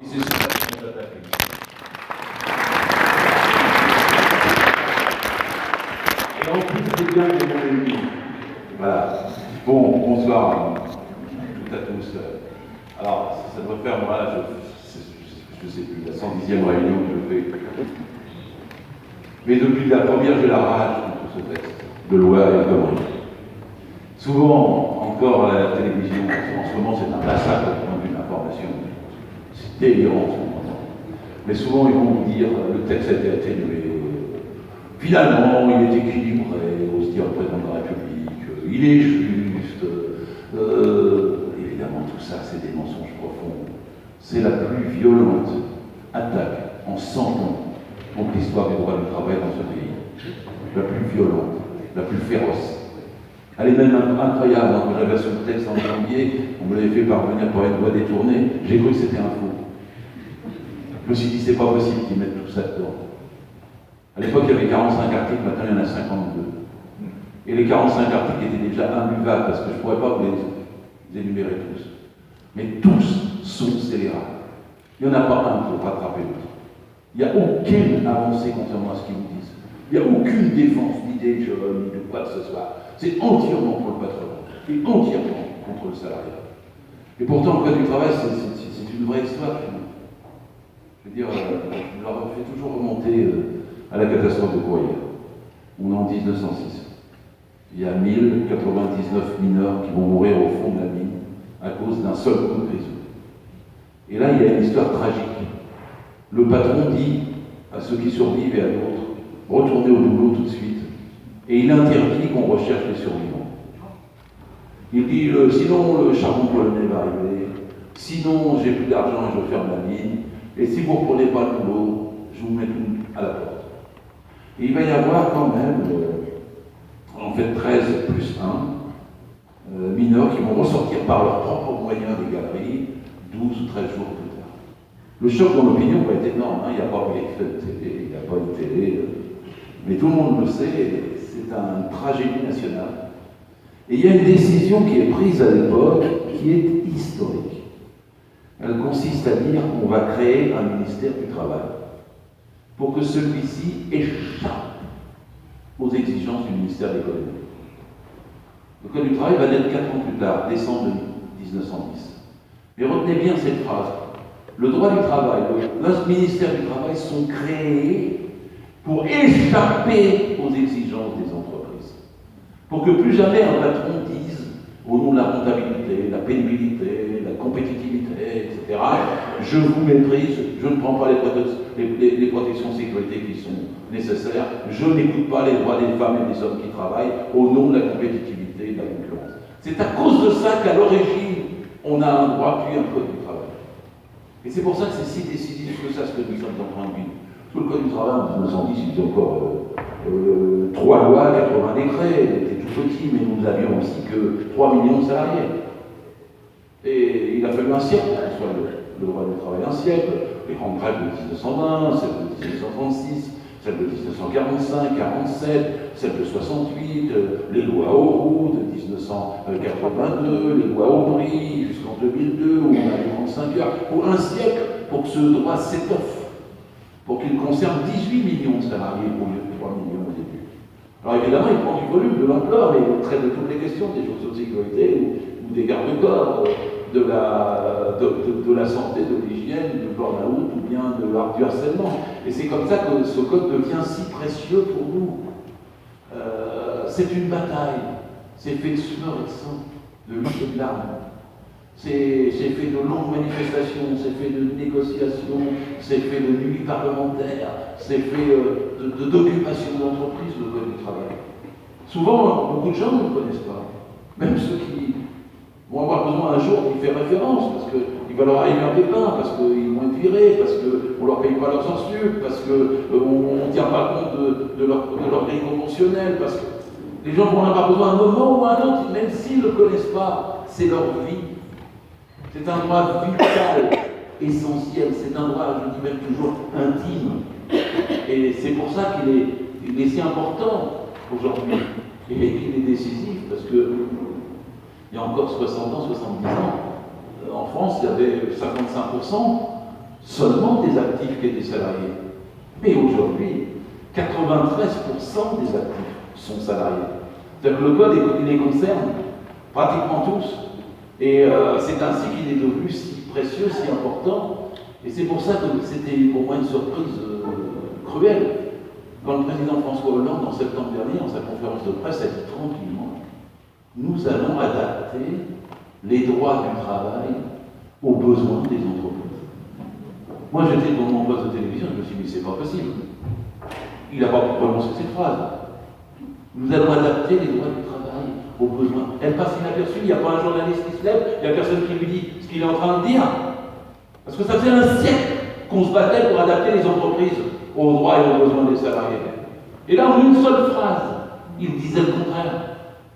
C'est ça qui nous attaque. Et en plus, c'est bien que mon ennemi. Voilà. Bon, bonsoir toutes à tous. Alors, ça doit faire, moi, je ne sais plus, la 110e réunion que je fais. Mais depuis la première, j'ai la rage contre ce texte de loi et de conneries. Souvent, encore à la télévision, en ce moment, c'est un massacre au point de vue de l'information. C'est délirant, ce moment. Mais souvent, ils vont vous dire le texte a été atténué. Finalement, il est équilibré, ose dire le président de la République, il est juste. Évidemment, tout ça, c'est des mensonges profonds. C'est la plus violente attaque en 100 ans contre l'histoire des droits du travail dans ce pays. La plus violente, la plus féroce. Elle est même incroyable. Quand j'avais reçu le texte en janvier, on me l'avait fait parvenir par une voie détournée, j'ai cru que c'était un faux. Je me suis dit, c'est pas possible qu'ils mettent tout ça dedans. À l'époque, il y avait 45 articles, maintenant il y en a 52. Et les 45 articles étaient déjà imbuvables, parce que je ne pourrais pas vous les énumérer tous. Mais tous sont scélérables. Il n'y en a pas un pour rattraper l'autre. Il n'y a aucune avancée concernant ce qu'ils vous disent. Il n'y a aucune défense, ni des jeunes, ni de quoi que ce soit. C'est entièrement pour le patronat, et entièrement contre le salariat. Et pourtant, le code du travail, c'est une vraie histoire. Je veux dire, je leur fais toujours remonter à la catastrophe de Courrières. On est en 1906. Il y a 1099 mineurs qui vont mourir au fond de la mine à cause d'un seul coup de grisou. Et là, il y a une histoire tragique. Le patron dit à ceux qui survivent et à d'autres, retournez au boulot tout de suite. Et il interdit qu'on recherche les survivants. Il dit, sinon le charbon polonais va arriver, sinon j'ai plus d'argent et je ferme la mine, et si vous ne reprenez pas le boulot, je vous mets tout à la porte. Et il va y avoir quand même, en fait 13 plus 1, mineurs qui vont ressortir par leurs propres moyens des galeries 12 ou 13 jours plus tard. Le choc dans l'opinion va être énorme, il n'y a pas de télé, il n'y a pas de télé, mais tout le monde le sait, c'est une tragédie nationale. Et il y a une décision qui est prise à l'époque qui est historique. Elle consiste à dire qu'on va créer un ministère du Travail pour que celui-ci échappe aux exigences du ministère de l'Économie. Le Code du travail va naître 4 ans plus tard, décembre 1910. Mais retenez bien cette phrase. Le droit du travail, le ministère du Travail sont créés pour échapper aux exigences des entreprises. Pour que plus jamais un patron dise, au nom de la rentabilité, la pénibilité, la compétitivité, etc., je vous méprise, je ne prends pas les protections de sécurité qui sont nécessaires, je n'écoute pas les droits des femmes et des hommes qui travaillent au nom de la compétitivité et de la concurrence. C'est à cause de ça qu'à l'origine, on a un droit puis un code du travail. Et c'est pour ça que c'est si décisif que ça, ce que nous sommes en train de vivre. Sous le code du travail, en 1910, il y avait encore 3 lois, 80 décrets, il était tout petit, mais nous avions aussi que 3 millions de salariés. Et il a fallu un siècle, soit le droit du travail un siècle, les grandes grèves de 1920, celles de 1936, celles de 1945, 47, celles de 68, les lois Auroux de 1982, les lois Aubry jusqu'en 2002, où on a eu 35 heures, pour un siècle, pour que ce droit s'étoffe, pour qu'il concerne 18 millions de salariés au lieu de 3 millions au début. Alors évidemment, il prend du volume, de l'ampleur, mais il traite de toutes les questions, des choses de sécurité ou des garde-corps, de la santé, de l'hygiène, du burn-out ou bien du harcèlement. Et c'est comme ça que ce code devient si précieux pour nous. C'est une bataille, c'est fait de sueur et de sang, de lutte et de larmes. C'est fait de longues manifestations, c'est fait de négociations, c'est fait de nuits parlementaires, c'est fait d'occupation d'entreprise, le code du travail. Souvent, beaucoup de gens ne le connaissent pas. Même ceux qui vont avoir besoin un jour d'y faire référence, parce qu'il va leur arriver un pépin, parce qu'ils vont être virés, parce qu'on ne leur paye pas leurs heures sup, parce qu'on ne tient pas compte de leur grille conventionnelle, parce que les gens vont en avoir besoin à un moment ou à un autre, même s'ils ne le connaissent pas, c'est leur vie. C'est un droit vital, essentiel, c'est un droit, je dis même toujours, intime. Et c'est pour ça qu'il est si important aujourd'hui, et qu'il est décisif, parce que il y a encore 60 ans, 70 ans, en France, il y avait 55% seulement des actifs que des salariés. Mais aujourd'hui, 93% des actifs sont salariés. C'est-à-dire que le code les concerne pratiquement tous. Et c'est ainsi qu'il est devenu si précieux, si important. Et c'est pour ça que c'était pour moi une surprise cruelle. Quand le président François Hollande, en septembre dernier, en sa conférence de presse, a dit tranquillement, nous allons adapter les droits du travail aux besoins des entreprises. Moi, j'étais dans mon poste de télévision, je me suis dit, mais c'est pas possible. Il n'a pas pu prononcer cette phrase. Nous allons adapter les droits du travail aux besoins. Elle passe inaperçue, il n'y a pas un journaliste qui se lève, il n'y a personne qui lui dit ce qu'il est en train de dire. Parce que ça faisait un siècle qu'on se battait pour adapter les entreprises aux droits et aux besoins des salariés. Et là, en une seule phrase, il disait le contraire.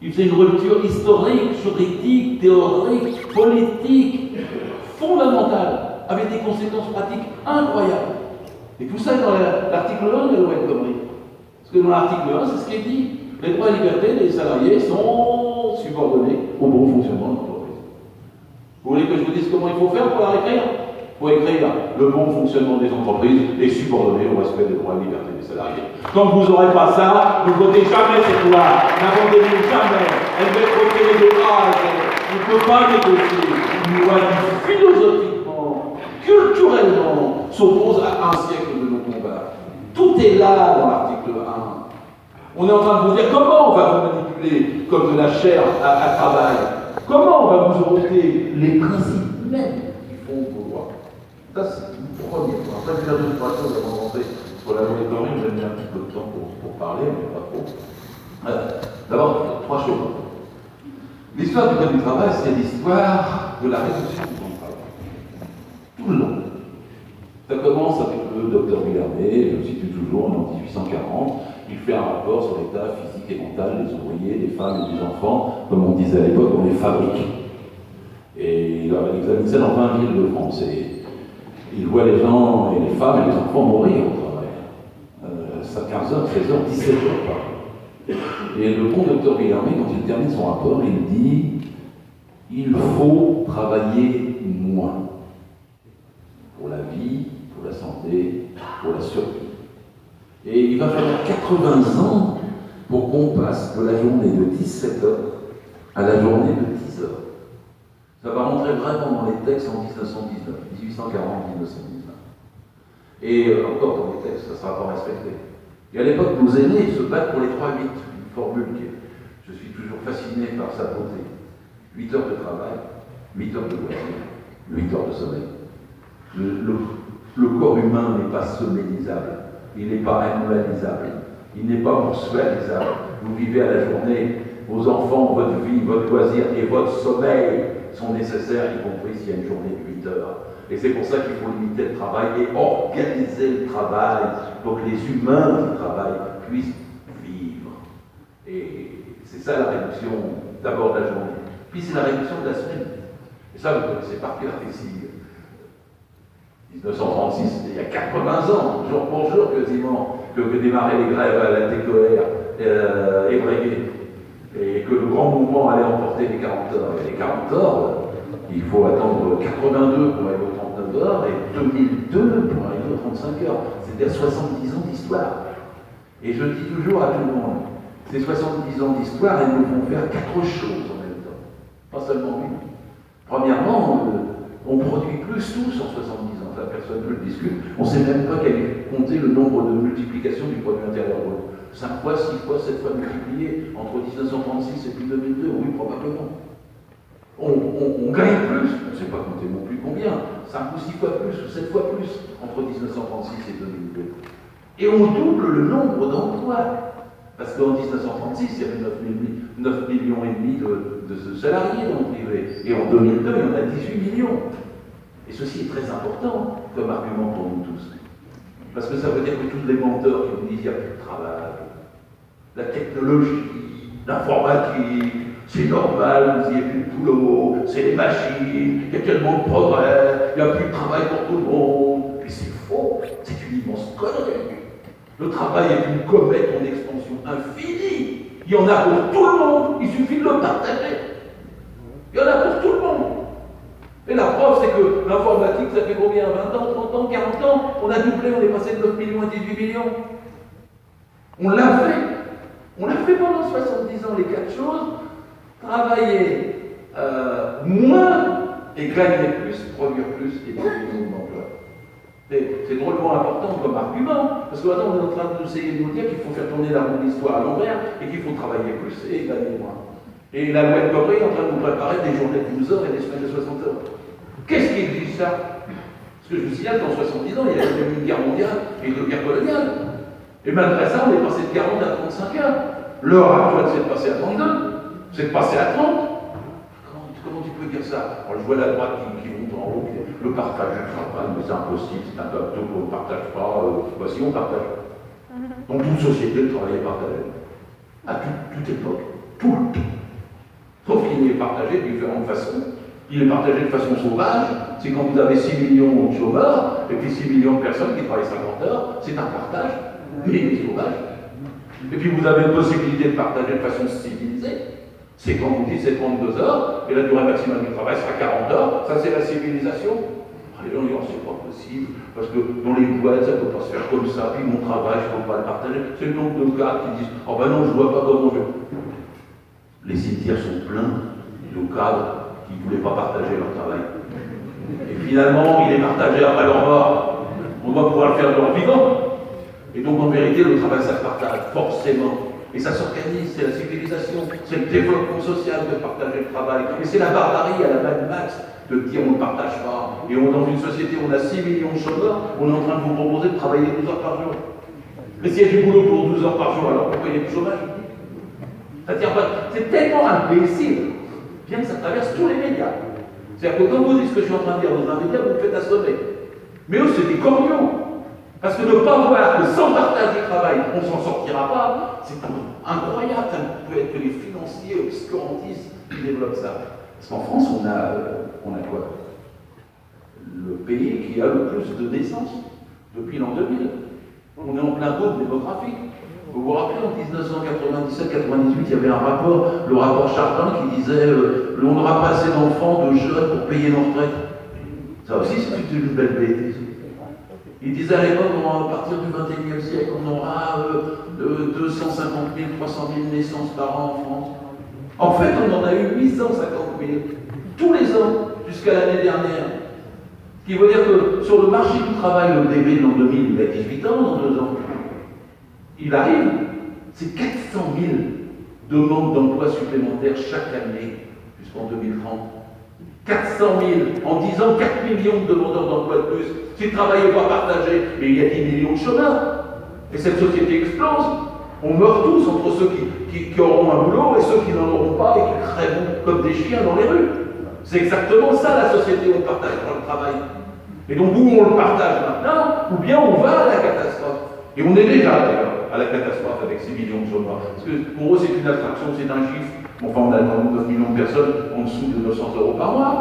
Il faisait une rupture historique, juridique, théorique, politique, fondamentale, avec des conséquences pratiques incroyables. Et tout ça est dans l'article 1 de la loi El Khomri. Parce que dans l'article 1, c'est ce qui est dit. Les droits et libertés des salariés sont subordonnés au bon fonctionnement de l'entreprise. Vous voulez que je vous dise comment il faut faire pour la réécrire? Pour écrire le bon fonctionnement des entreprises est subordonné au respect des droits et libertés des salariés. Quand vous n'aurez pas ça, ne votez jamais cette loi. N'abandonnez jamais. Elle va être retirée de base. On ne peut pas négocier une loi qui, philosophiquement, culturellement, s'oppose à un siècle de nos combats. Tout est là dans l'article 1. On est en train de vous dire comment on va vous manipuler comme de la chair à travail. Comment on va vous ôter les principes mêmes qui font vos lois. Ça, c'est le premier point. Après, je vais dire deux trois choses avant de rentrer sur la loi El Khomri. J'ai mis un petit peu de temps pour parler, mais pas trop. D'abord, trois choses. L'histoire du code du travail, c'est l'histoire de la réduction du temps de travail. Tout le long. Ça commence avec le docteur Villarmet, je le cite toujours, en 1840. Il fait un rapport sur l'état physique et mental des ouvriers, des femmes et des enfants. Comme on disait à l'époque, on les fabrique. Et il a examiné ça dans 20 villes de France. Et il voit les gens et les femmes et les enfants mourir au travail. Ça 15h, 16h, 17h par jour. Et le bon docteur Villarmet, quand il termine son rapport, il dit « Il faut travailler moins. Pour la vie, pour la santé, pour la survie. » Et il va falloir 80 ans pour qu'on passe de la journée de 17 heures à la journée de 10 heures. Ça va rentrer vraiment dans les textes en 1919, 1840-1919. Et encore dans les textes, ça ne sera pas respecté. Et à l'époque, nos aînés se battent pour les 3-8, une formule qui est, je suis toujours fasciné par sa beauté. 8 heures de travail, 8 heures de loisir, 8 heures de sommeil. Le corps humain n'est pas sommélisable. Il n'est pas annualisable, il n'est pas mensualisable. Vous vivez à la journée, vos enfants, votre vie, votre loisir et votre sommeil sont nécessaires, y compris s'il y a une journée de 8 heures. Et c'est pour ça qu'il faut limiter le travail et organiser le travail pour que les humains qui travaillent puissent vivre. Et c'est ça la réduction d'abord de la journée. Puis c'est la réduction de la semaine. Et ça, vous connaissez par cœur ici. 1936, il y a 80 ans, jour pour jour quasiment, que démarraient les grèves à la TCOR ébréguées, et que le grand mouvement allait emporter les 40 heures. Et les 40 heures, il faut attendre 82 pour arriver aux 39 heures, et 2002 pour arriver aux 35 heures. C'est-à-dire 70 ans d'histoire. Et je dis toujours à tout le monde, ces 70 ans d'histoire, elles nous font faire 4 choses en même temps, pas seulement une. Premièrement, on produit plus tous en 70 ans, ça personne ne le discute. On ne sait même pas quel est compter le nombre de multiplications du produit intérieur brut. 5 fois, 6 fois, 7 fois multiplié entre 1936 et puis 2002, oui, probablement. On gagne plus, on ne sait pas compter non plus combien, 5 ou 6 fois plus, ou 7 fois plus entre 1936 et 2002. Et on double le nombre d'emplois. Parce qu'en 1936, il y avait 9,5 millions de salariés dans le privé. Et en 2002, il y en a 18 millions. Et ceci est très important comme argument pour nous tous. Parce que ça veut dire que tous les menteurs qui vous disent qu'il n'y a plus de travail, la technologie, l'informatique, c'est normal, vous n'y avez plus de boulot, c'est les machines, il y a tellement de progrès, il n'y a plus de travail pour tout le monde. Et c'est faux, c'est une immense connerie. Le travail est une comète en expansion infinie. Il y en a pour tout le monde, il suffit de le partager. Il y en a pour tout le monde. Et la preuve, c'est que l'informatique, ça fait combien? 20 ans, 30 ans, 40 ans, on a doublé, on est passé de 9 millions à 18 millions. On l'a fait. On l'a fait pendant 70 ans, les 4 choses. Travailler moins et gagner plus, produire plus et produire plus d'emplois. C'est drôlement important comme argument, parce que maintenant on est en train d'essayer de nous dire qu'il faut faire tourner la roue de l'histoire à l'envers et qu'il faut travailler plus et gagner moins. Et la loi de Cobry est en train de nous préparer des journées de 12 heures et des semaines de 60 heures. Qu'est-ce qui exige ça? Parce que je vous signale qu'en 70 ans, il y a eu une guerre mondiale et deux guerres coloniales. Et malgré ça, on est passé de 40 à 35 heures. L'heure actuelle, c'est de passer à 32, c'est de passer à 30. Comment tu peux dire ça? Alors, je vois la droite qui monte en haut, le partage du travail, mais c'est impossible, c'est un bateau qu'on ne partage pas. Voici, on partage. Dans toute société, le travail est partagé. À toute époque, tout le temps. Sauf qu'il est partagé de différentes façons. Il est partagé de façon sauvage. C'est quand vous avez 6 millions de chômeurs, et puis 6 millions de personnes qui travaillent 50 heures, c'est un partage, mais il est sauvage. Et puis vous avez une possibilité de partager de façon civilisée. C'est quand vous dites c'est 32 heures, et la durée maximale du travail sera 40 heures, ça c'est la civilisation. Les gens disent, oh, c'est pas possible, parce que dans les boîtes, ça ne peut pas se faire comme ça, puis mon travail, je ne peux pas le partager. C'est le nombre de gars qui disent, oh ben non, je ne vois pas comment je... Les cimetières sont pleins de cadres qui ne voulaient pas partager leur travail. Et finalement, il est partagé après leur mort. On doit pouvoir le faire de leur vivant. Et donc, en vérité, le travail, ça se partage forcément. Et ça s'organise, c'est la civilisation, c'est le développement social de partager le travail. Et c'est la barbarie à la Mad Max de dire on ne partage pas. Et dans une société où on a 6 millions de chômeurs, on est en train de vous proposer de travailler 12 heures par jour. Mais s'il y a du boulot pour 12 heures par jour, alors pourquoi il y a du chômage? Ça tient pas. C'est tellement imbécile, bien que ça traverse tous les médias. C'est-à-dire que quand vous dites ce que je suis en train de dire dans un média, vous me faites assommer. Mais eux, c'est des cornions. Parce que ne pas voir que sans partage du travail, on ne s'en sortira pas, c'est incroyable. Ça ne peut être que les financiers obscurantistes qui développent ça. Parce qu'en France, on a quoi? Le pays qui a le plus de naissances depuis l'an 2000. On est en plein boom démographique. Vous vous rappelez, en 1997-98, il y avait un rapport, le rapport Chardin, qui disait on n'aura pas assez d'enfants, de jeunes pour payer nos retraites. Ça aussi, c'est une belle bêtise. Il disait à l'époque, à partir du XXIe siècle, on aura 250 000, 300 000 naissances par an en France. En fait, on en a eu 850 000 tous les ans jusqu'à l'année dernière. Ce qui veut dire que sur le marché du travail, le bébé dans 2000, il a 18 ans, dans 2 ans. Il arrive, c'est 400 000 demandes d'emploi supplémentaires chaque année jusqu'en 2030. 400 000, en 10 ans, 4 millions de demandeurs d'emploi de plus. Si le travail n'est pas partagé, mais il y a 10 millions de chômeurs. Et cette société explose. On meurt tous entre ceux qui auront un boulot et ceux qui n'en auront pas et qui crèveront comme des chiens dans les rues. C'est exactement ça la société où on partage pas le travail. Et donc, où on le partage maintenant, ou bien on va à la catastrophe. Et on est déjà d'ailleurs à la catastrophe avec 6 millions de chômeurs. Parce que pour eux, c'est une abstraction, c'est un chiffre. Enfin, on a 9 millions de personnes en dessous de 900 € par mois.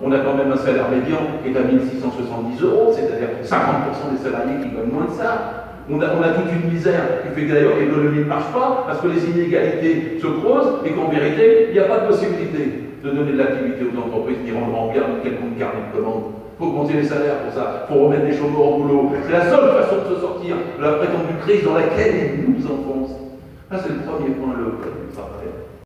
On a quand même un salaire médian qui est à 1670 €, c'est-à-dire 50% des salariés qui gagnent moins de ça. On a toute une misère qui fait que d'ailleurs l'économie ne marche pas parce que les inégalités se creusent et qu'en vérité, il n'y a pas de possibilité de donner de l'activité aux entreprises qui rendront bien une quelconque carnet de commandes. Il faut augmenter les salaires pour ça, il faut remettre les chômeurs au boulot. C'est la seule façon de se sortir de la prétendue crise dans laquelle ils nous enfoncent. Ça, c'est le premier point, le code du travail.